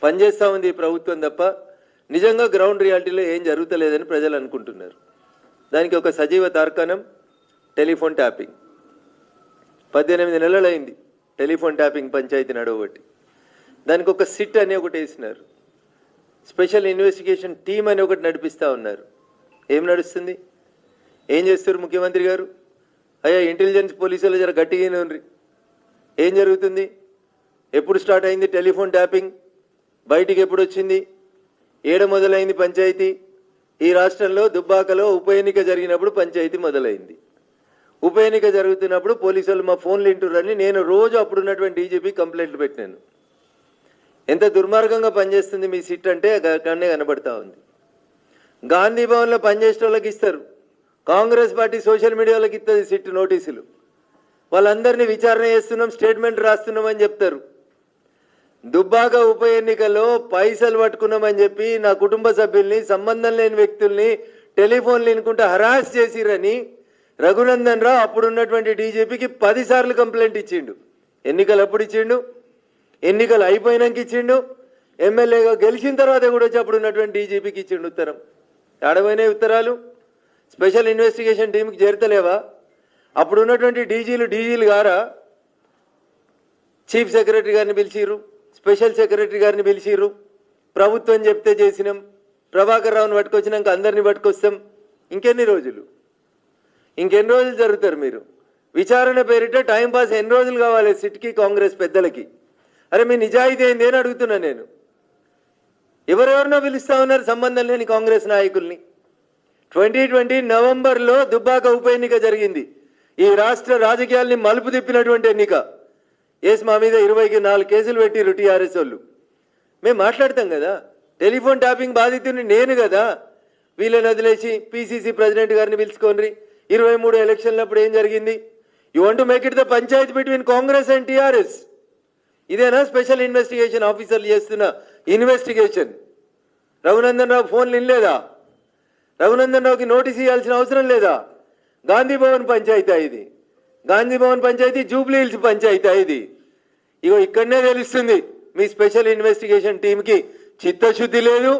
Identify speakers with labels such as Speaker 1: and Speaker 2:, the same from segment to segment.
Speaker 1: పనిచేస్తూ ఉంది ఈ ప్రభుత్వం తప్ప నిజంగా గ్రౌండ్ రియాలిటీలో ఏం జరుగుతలేదని ప్రజలు అనుకుంటున్నారు. దానికి ఒక సజీవ తార్కాణం టెలిఫోన్ ట్యాపింగ్. 18 నెలలైంది టెలిఫోన్ ట్యాపింగ్ పంచాయతీ నడవబట్టి. దానికి ఒక సిట్ అని ఒకటి వేసినారు, స్పెషల్ ఇన్వెస్టిగేషన్ టీమ్ అని ఒకటి నడిపిస్తూ ఉన్నారు. ఏం నడుస్తుంది? ఏం చేస్తారు ముఖ్యమంత్రి గారు? అయ్యా ఇంటెలిజెన్స్ పోలీసులు జర గట్టిగానే ఉండ్రి. ఏం జరుగుతుంది? ఎప్పుడు స్టార్ట్ అయింది టెలిఫోన్ ట్యాపింగ్? బయటికి ఎప్పుడు వచ్చింది? ఏడ మొదలైంది పంచాయతీ? ఈ రాష్ట్రంలో దుబ్బాకలో ఉప ఎన్నిక జరిగినప్పుడు పంచాయతీ మొదలైంది. ఉప ఎన్నిక జరుగుతున్నప్పుడు పోలీసులు మా ఫోన్లు వింటున్నారని నేను రోజు అప్పుడున్నటువంటి డీజీపీ కంప్లైంట్లు పెట్టినాను. ఎంత దుర్మార్గంగా పనిచేస్తుంది మీ సిట్ అంటే అక్కడనే కనబడతా ఉంది. గాంధీ భవన్లో పనిచేసే వాళ్ళకి ఇస్తారు, కాంగ్రెస్ పార్టీ సోషల్ మీడియాలోకి ఇస్తుంది సిట్ నోటీసులు. వాళ్ళందరినీ విచారణ చేస్తున్నాం, స్టేట్మెంట్ రాస్తున్నామని చెప్తారు. దుబ్బాక ఉప ఎన్నికల్లో పైసలు పట్టుకున్నామని చెప్పి నా కుటుంబ సభ్యుల్ని, సంబంధం లేని వ్యక్తుల్ని టెలిఫోన్లు వినుకుంటూ హరాస్ చేసిరని రఘునందన్ రావు అప్పుడున్నటువంటి డీజీపీకి 10 సార్లు కంప్లైంట్ ఇచ్చిండు. ఎన్నికలు అప్పుడు ఇచ్చిండు, ఎన్నికలు అయిపోయినాక ఇచ్చిండు, ఎమ్మెల్యేగా గెలిచిన తర్వాత కూడా వచ్చి అప్పుడున్నటువంటి డీజీపీకి ఇచ్చిండు ఉత్తరం. ఆడపోయిన ఉత్తరాలు స్పెషల్ ఇన్వెస్టిగేషన్ టీంకి చేరతలేవా? అప్పుడు ఉన్నటువంటి డీజీలు గారా చీఫ్ సెక్రటరీ గారిని పిలిచిర్రు, స్పెషల్ సెక్రటరీ గారిని పిలిచిర్రు. ప్రభుత్వం చెప్తే చేసినాం, ప్రభాకర్ రావుని పట్టుకొచ్చినాక అందరినీ పట్టుకొస్తాం. ఇంకెన్ని రోజులు జరుగుతారు మీరు? విచారణ పేరిట టైంపాస్ ఎన్ని రోజులు కావాలి సిట్కి, కాంగ్రెస్ పెద్దలకి? అరే మీ నిజాయితీ ఏంది అని అడుగుతున్నా నేను. ఎవరెవరినో పిలుస్తా ఉన్నారు సంబంధం లేని కాంగ్రెస్ నాయకుల్ని. 2020 నవంబర్లో దుబ్బాక ఉప ఎన్నిక జరిగింది. ఈ రాష్ట్ర రాజకీయాల్ని మలుపు తిప్పినటువంటి ఎన్నిక. మా మీద 24 కేసులు పెట్టిరు టీఆర్ఎస్ వాళ్ళు. మేము మాట్లాడతాం కదా, టెలిఫోన్ ట్యాపింగ్ బాధితుని నేను కదా. వీళ్ళని వదిలేసి పీసీసీ ప్రెసిడెంట్ గారిని పిలుచుకోండి. 23 ఎలక్షన్లప్పుడు ఏం జరిగింది? You want to make it the Panchayat between Congress and TRS. ఇదేనా స్పెషల్ ఇన్వెస్టిగేషన్ ఆఫీసర్లు చేస్తున్న ఇన్వెస్టిగేషన్? రఘునందన్ రావు ఫోన్లు వినలేదా? రఘునందన్ రావుకి నోటీస్ ఇవ్వాల్సిన అవసరం లేదా? గాంధీ భవన్ పంచాయతీ ఇది, గాంధీ భవన్ పంచాయతీ జూబ్లీ హిల్స్ పంచాయతీ ఇది. ఇగో ఇక్కడనే తెలుస్తుంది మీ స్పెషల్ ఇన్వెస్టిగేషన్ టీంకి చిత్తశుద్ధి లేదు,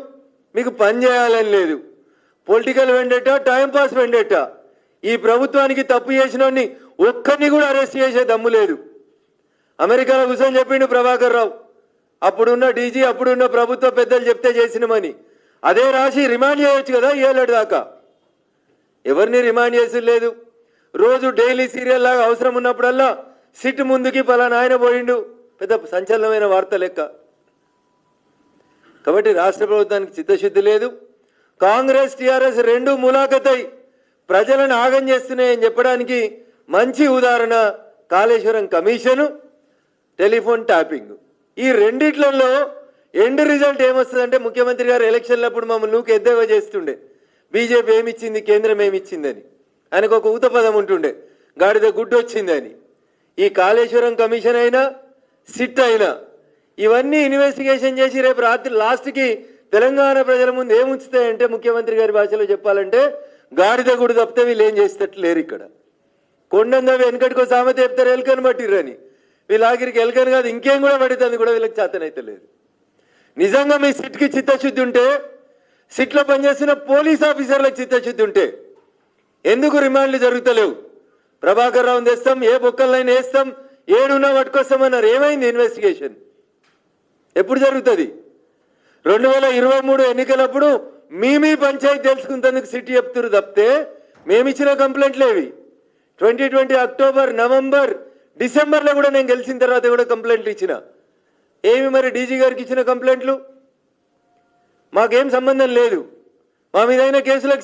Speaker 1: మీకు పని చేయాలని లేదు. Political vendetta, timepass vendetta. ఈ ప్రభుత్వానికి తప్పు చేసినోడిని ఒక్కరిని కూడా అరెస్ట్ చేసే దమ్ము లేదు. అమెరికాలో కూర్చొని చెప్పిండు ప్రభాకర్ రావు, అప్పుడున్న డీజీ, అప్పుడున్న ప్రభుత్వ పెద్దలు చెప్తే చేసినామని. అదే రాసి రిమాండ్ చేయొచ్చు కదా 7 ఏళ్ళ దాకా. ఎవరిని రిమాండ్ చేసి లేదు. రోజు డైలీ సీరియల్ లాగా అవసరం ఉన్నప్పుడల్లా సిట్ ముందుకి పలానా ఆయన పోయిండు, పెద్ద సంచలనమైన వార్త లెక్క. కాబట్టి రాష్ట్ర ప్రభుత్వానికి చిత్తశుద్ధి లేదు. కాంగ్రెస్ టీఆర్ఎస్ రెండు ములాఖతై ప్రజలను ఆగం చేస్తున్నాయని చెప్పడానికి మంచి ఉదాహరణ కాళేశ్వరం కమిషను, టెలిఫోన్ ట్యాపింగ్. ఈ రెండిట్లలో ఎండ్ రిజల్ట్ ఏమొస్తుందంటే ముఖ్యమంత్రి గారు ఎలక్షన్లప్పుడు మమ్మల్ని నూకు ఎద్దేవా చేస్తుండే, బీజేపీ ఏమిచ్చింది, కేంద్రం ఏమిచ్చిందని. ఆయనకు ఒక ఊత పదం ఉంటుండే, గాడిద గుడ్డు వచ్చిందని. ఈ కాళేశ్వరం కమిషన్ అయినా, సిట్ అయినా ఇవన్నీ ఇన్వెస్టిగేషన్ చేసి రేపు రాత్రి లాస్ట్కి తెలంగాణ ప్రజల ముందు ఏముంచుతాయంటే ముఖ్యమంత్రి గారి భాషలో చెప్పాలంటే గాడిద గుడి తప్పితే వీళ్ళు ఏం చేసేటట్లు లేరు. ఇక్కడ కొండందవి వెనకటికో సామెత చెప్తారు, ఎలుకను పట్టిర్రని. వీళ్ళ ఆఖరికి ఎలుకను కాదు ఇంకేం కూడా పడుతుంది కూడా వీళ్ళకి చేతనైతే లేదు. నిజంగా మీ సిట్కి చిత్తశుద్ధి ఉంటే, సిట్లో పనిచేస్తున్న పోలీస్ ఆఫీసర్లకు చిత్తశుద్ధి ఉంటే ఎందుకు రిమాండ్లు జరుగుతలేవు? ప్రభాకర్ రావుని తెస్తాం, ఏ బొక్కలైనా వేస్తాం, ఏడున్నా పట్టుకొస్తామన్నారు. ఏమైంది ఇన్వెస్టిగేషన్? ఎప్పుడు జరుగుతుంది? 2023 ఎన్నికలప్పుడు మీ పంచాయతీ తెలుసుకుంటేందుకు సిట్ చెప్తున్నారు తప్పితే మేమిచ్చిన కంప్లైంట్లేవి. 2020 అక్టోబర్, నవంబర్, డిసెంబర్లో కూడా నేను గెలిచిన తర్వాత కూడా కంప్లైంట్లు ఇచ్చిన. ఏమి మరి డీజీ గారికి ఇచ్చిన కంప్లైంట్లు? మాకేం సంబంధం లేదు, మా మీదైన కేసులకు